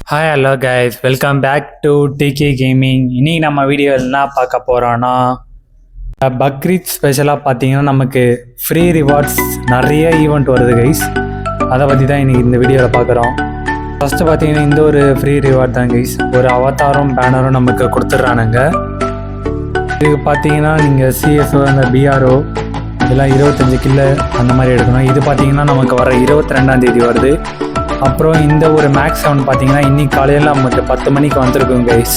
Hi hello guys, welcome back to DK gaming. இன்றைக்கி நம்ம video என்ன பார்க்க போகிறோன்னா, பக்ரீத் ஸ்பெஷலாக பார்த்தீங்கன்னா நமக்கு ஃப்ரீ ரிவார்ட்ஸ் நிறைய ஈவெண்ட் வருது கைஸ். அதை பற்றி தான் இன்றைக்கி இந்த வீடியோவில் பார்க்குறோம். ஃபஸ்ட்டு பார்த்தீங்கன்னா இந்த ஒரு ஃப்ரீ ரிவார்ட் தான் கைஸ். ஒரு அவதாரும் பேனரும் நமக்கு கொடுத்துட்றானுங்க. இதுக்கு பார்த்தீங்கன்னா நீங்கள் சிஎஸ்ஓ அந்த பிஆர்ஓ இதெல்லாம் 25 கில்லு அந்த மாதிரி எடுக்கணும். இது பார்த்தீங்கன்னா நமக்கு வர 22ஆம் தேதி வருது. அப்புறம் இந்த ஒரு மேக்ஸ் 7 பார்த்தீங்கன்னா இன்றைக்கி காலையில் நமக்கு 10 மணிக்கு வந்திருக்கும் கைஸ்.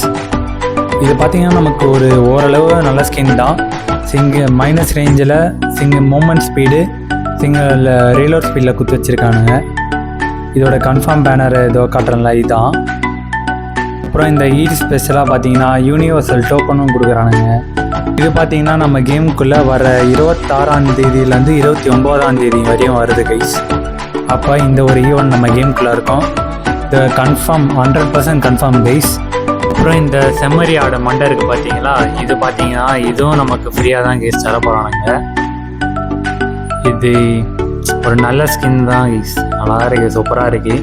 இது பார்த்தீங்கன்னா நமக்கு ஒரு ஓரளவு நல்ல ஸ்கின் தான். மைனஸ் ரேஞ்சில் மூமெண்ட் ஸ்பீடு ரீலோட் ஸ்பீடில் குத்து வச்சுருக்கானுங்க. இதோட கன்ஃபார்ம் பேனர் ஏதோ காட்டுறல இதுதான். அப்புறம் இந்த ஈட் ஸ்பெஷலாக பார்த்தீங்கன்னா யூனிவர்சல் டோக்கனும் கொடுக்குறானுங்க. இது பார்த்தீங்கன்னா நம்ம கேமுக்குள்ளே வர 26ஆம் தேதியிலேருந்து 29ஆம் தேதி வரையும் வருது கைஸ். அப்போ இந்த ஒரு ஈவெண்ட் நம்ம கேமுக்குள்ளே இருக்கோம். இது கன்ஃபார்ம் 100% கன்ஃபார்ம் கைஸ். அப்புறம் இந்த செம்மறி ஆட மண்டை இருக்குது பார்த்தீங்களா, இது பார்த்தீங்கன்னா இதுவும் நமக்கு ஃப்ரீயாக தான் கைஸ் தர போகிறானுங்க. இது ஒரு நல்ல ஸ்கின் தான் கைஸ், நல்லா இருக்குது, சூப்பராக இருக்குது.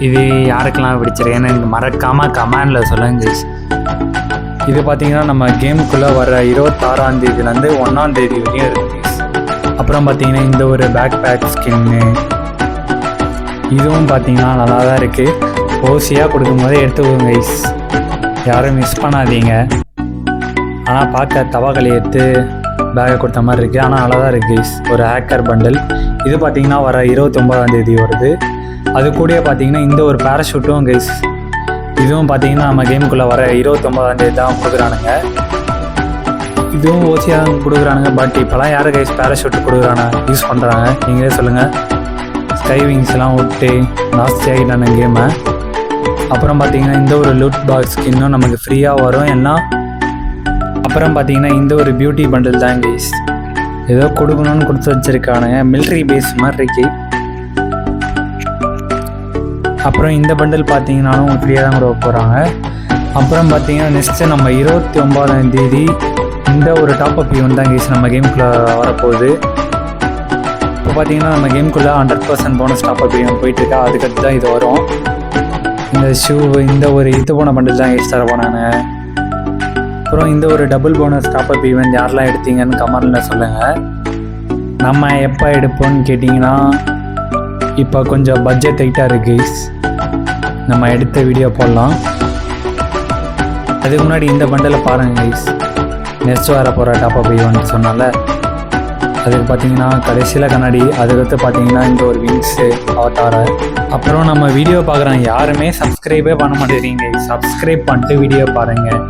இது யாருக்கெல்லாம் பிடிச்சிருக்கேன்னு எனக்கு மறக்காமல் கமெண்டில் சொல்லுங்க கைஸ். இது பார்த்தீங்கன்னா நம்ம கேமுக்குள்ளே வர 26ஆம் தேதியிலேருந்து 1ஆம் தேதி வரையும் இருக்குது. அப்புறம் பார்த்தீங்கன்னா இந்த ஒரு பேக் ஸ்கின்னு இதுவும் பார்த்தீங்கன்னா நல்லா தான் இருக்குது. ஓசியாக கொடுக்கும்போதே எடுத்துக்கோங்க கைஸ், யாரும் மிஸ் பண்ணாதீங்க. ஆனால் பார்க்க தவாக்களி எடுத்து பேக்கை கொடுத்த மாதிரி இருக்குது, ஆனால் நல்லா தான் இருக்குது கைஸ். ஒரு ஹேக்கர் பண்டில் இது பார்த்தீங்கன்னா வர 29ஆம் தேதி வருது. அது கூட பார்த்தீங்கன்னா இந்த ஒரு பேராஷூட்டும் கைஸ், இதுவும் பார்த்தீங்கன்னா நம்ம கேமுக்குள்ளே வர 29ஆம் தேதி தான் கொடுக்குறானுங்க. இதுவும் ஓசியாக கொடுக்குறானுங்க. பட் இப்போலாம் யார் கைஸ் பேராஷூட் கொடுக்குறாங்க யூஸ் பண்ணுறாங்க, நீங்களே சொல்லுங்கள். ஸ்கை விங்ஸ்லாம் விட்டு நாஸ்தி ஆகிட்டான கேமை. அப்புறம் பார்த்தீங்கன்னா இந்த ஒரு லூட் பாக்ஸ் ஸ்கின்னும் நமக்கு ஃப்ரீயாக வரும் எல்லாம். அப்புறம் பார்த்தீங்கன்னா இந்த ஒரு பியூட்டி பண்டில் தான் கைஸ், ஏதோ கொடுக்கணும்னு கொடுத்து வச்சுருக்கானுங்க. மிலிட்ரி பேஸ் மாதிரி இருக்கு. அப்புறம் இந்த பண்டில் பார்த்தீங்கன்னாலும் ஃப்ரீயாக தான் கொடுக்க போகிறாங்க. அப்புறம் பார்த்தீங்கன்னா நெக்ஸ்ட்டு நம்ம 29ஆம் தேதி இந்த ஒரு டாப்அப் ஈவெண்ட் தான் கைஸ் நம்ம கேமுக்குள்ளே வரப்போகுது. இப்போ பார்த்தீங்கன்னா நம்ம கேமுக்குள்ளே 100% போனஸ் டாப்அப் ஈவெண்ட் போயிட்டுருக்கா. அதுக்கடுத்து தான் இது வரும். இந்த ஷூ இந்த ஒரு இது போன பண்டில் தான் கைஸ் தர போனாங்க. அப்புறம் இந்த ஒரு டபுள் போனஸ் டாப்அப் ஈவெண்ட் யாரெல்லாம் எடுத்தீங்கன்னு கமெண்டில் சொல்லுங்கள். நம்ம எப்போ எடுப்போம்னு கேட்டிங்கன்னா இப்போ கொஞ்சம் பட்ஜெட் டைட்டாக இருக்குது கைஸ், நம்ம எடுத்த வீடியோ போடலாம். அதுக்கு முன்னாடி இந்த பண்டில் பாருங்கள் கைஸ், நெக்ஸ்ட் வர போகிற டாப்அப் ஈவெண்ட் சொன்னால அதுக்கு பார்த்தீங்கன்னா கடைசியில் கண்ணாடி, அதுக்கடுத்து பார்த்தீங்கன்னா இந்த ஒரு விங்ஸு அவதார. அப்புறம் நம்ம வீடியோ பார்க்குறோம் யாருமே சப்ஸ்கிரைபே பண்ண மாட்டேங்கிறீங்க. சப்ஸ்கிரைப் பண்ணிட்டு வீடியோ பாருங்கள்.